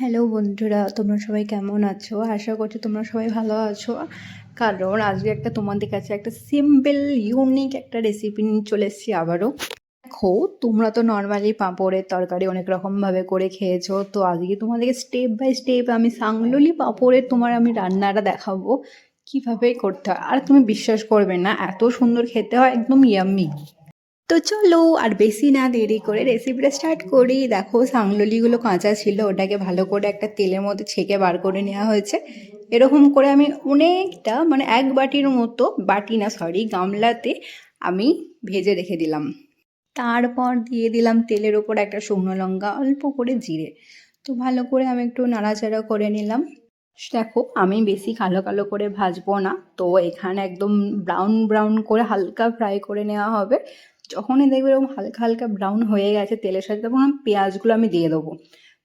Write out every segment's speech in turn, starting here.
Hello বন্ধুরা, তোমরা সবাই কেমন আছো? আশা করছি তোমরা সবাই ভালো আছো। কারণ আজকে তোমাদের কাছে একটা সিম্পল ইউনিক একটা রেসিপি নিয়ে চলে এসেছি আবারও। দেখো, তোমরা তো নর্মালি পাঁপড়ের তরকারি অনেক রকমভাবে করে খেয়েছো, তো আজকে তোমাদেরকে স্টেপ বাই স্টেপ আমি সাংলুলি পাঁপড়ের আমি রান্নাটা দেখাবো কীভাবে করতে হয়। আর তুমি বিশ্বাস করবে না, এত সুন্দর খেতে হয়, একদম ইয়াম্মি। তো চলো আর বেশি না দেরি করে রেসিপিটা স্টার্ট করি। দেখো, সাংললিগুলো কাঁচা ছিল, ওটাকে ভালো করে একটা তেলের মধ্যে ছেঁকে বার করে নেওয়া হয়েছে। এরকম করে আমি অনেকটা এক বাটির মতো, বাটি না সরি, গামলাতে আমি ভেজে রেখে দিলাম। তারপর দিয়ে দিলাম তেলের ওপর একটা শুকনো লঙ্কা, অল্প করে জিরে। তো ভালো করে আমি একটু নাড়াচাড়া করে নিলাম। দেখো, আমি বেশি কালো কালো করে ভাজবো না, তো এখানে একদম ব্রাউন ব্রাউন করে হালকা ফ্রাই করে নেওয়া হবে। যখনই দেখবে এরকম হালকা হালকা ব্রাউন হয়ে গেছে তেলের সাথে, তখন পেঁয়াজগুলো আমি দিয়ে দেবো।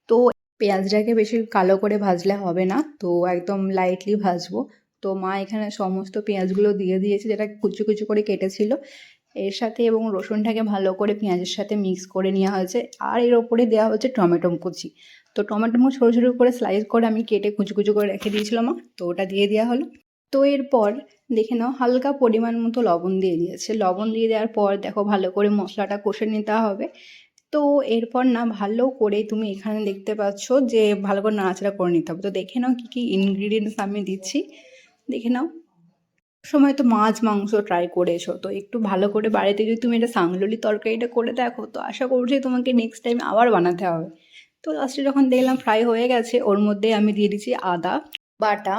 তো পেঁয়াজটাকে বেশি কালো করে ভাজলে হবে না, তো একদম লাইটলি ভাজবো। তো মা এখানে সমস্ত পেঁয়াজগুলো দিয়ে দিয়েছে, যেটা কুচু কুচু করে কেটেছিল এর সাথে, এবং রসুনটাকে ভালো করে পেঁয়াজের সাথে মিক্স করে নেওয়া হয়েছে। আর এর ওপরে দেওয়া হচ্ছে টমেটো কুচি। তো টমেটো ছোটো ছোটো করে স্লাইস করে আমি কেটে কুচু কুচু করে রেখে দিয়েছিলাম, তো ওটা দিয়ে দেওয়া হলো। তো এরপর দেখে নাও, হালকা পরিমাণ মতো লবণ দিয়ে দিয়েছে। লবণ দিয়ে দেওয়ার পর দেখো, ভালো করে মশলাটা কষে নিতে হবে। তো এরপর না ভালো করে তুমি এখানে দেখতে পাচ্ছ যে ভালো করে নাড়াচাড়া করে নিতে হবে। তো দেখে নাও কী কী ইনগ্রিডিয়েন্টস আমি দিচ্ছি, দেখে নাও। সময় তো মাছ মাংস ট্রাই করেছো, তো একটু ভালো করে বাড়িতে যদি তুমি এটা সাংলুলি তরকারিটা করে দেখো, তো আশা করছি তোমাকে নেক্সট টাইম আবার বানাতে হবে। তো লাস্টে যখন দেখলাম ফ্রাই হয়ে গেছে, ওর মধ্যে আমি দিয়ে দিচ্ছি আদা বাটা,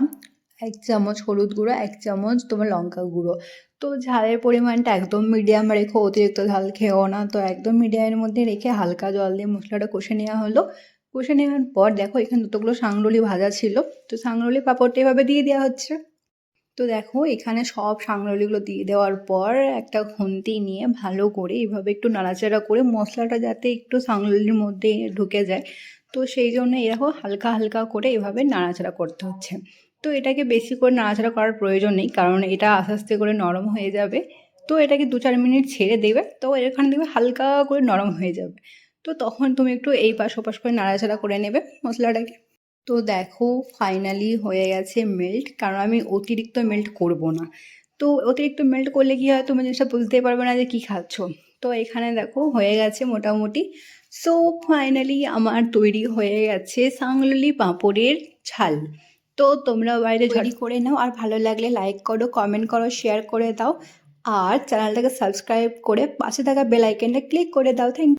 1 চামচ হলুদ গুঁড়ো, 1 চামচ লঙ্কা গুঁড়ো। তো ঝালের পরিমাণটা একদম মিডিয়াম রেখো, অতিরিক্ত ঝাল খেও না। তো একদম মিডিয়ামের মধ্যে রেখে হালকা জল দিয়ে মশলাটা কষে নেওয়া হলো। কষে নেওয়ার পর দেখো, এখানে দুটোগুলো সাংলুলি ভাজা ছিল, তো সাংলুলি পাঁপড়টা এভাবে দিয়ে দেওয়া হচ্ছে। তো দেখো, এখানে সব সাংললিগুলো দিয়ে দেওয়ার পর একটা খুন্তি নিয়ে ভালো করে এভাবে একটু নাড়াচাড়া করে মশলাটা যাতে একটু সাংললির মধ্যে ঢুকে যায়, তো সেই জন্য এরকম হালকা হালকা করে এভাবে নাড়াচাড়া করতে হচ্ছে। তো এটাকে বেশি করে নাড়াচাড়া করার প্রয়োজন নেই, কারণ এটা আস্তে আস্তে করে নরম হয়ে যাবে। তো এটাকে 2-4 মিনিট ছেড়ে দেবে, তো এখানে দেখবে হালকা করে নরম হয়ে যাবে। তো তখন তুমি একটু এই পাশ ওপাশ করে নাড়াচাড়া করে নেবে মশলাটাকে। তো দেখো, ফাইনালি হয়ে গেছে মেল্ট, কারণ আমি অতিরিক্ত মেল্ট করব না। তো অতিরিক্ত মেল্ট করলে কী হয়, তুমি জিনিসটা বুঝতে পারবে না যে কী খাচ্ছ। তো এখানে দেখো হয়ে গেছে মোটামুটি। সো ফাইনালি আমার তৈরি হয়ে গেছে সাংললি পাঁপড়ের ঝাল। তো তোমরা বাইরে তৈরি করে নাও, আর ভালো লাগলে লাইক করো, কমেন্ট করো, শেয়ার করে দাও, আর চ্যানেলটাকে সাবস্ক্রাইব করে পাশে থাকা বেল আইকনটা ক্লিক করে দাও। থ্যাংক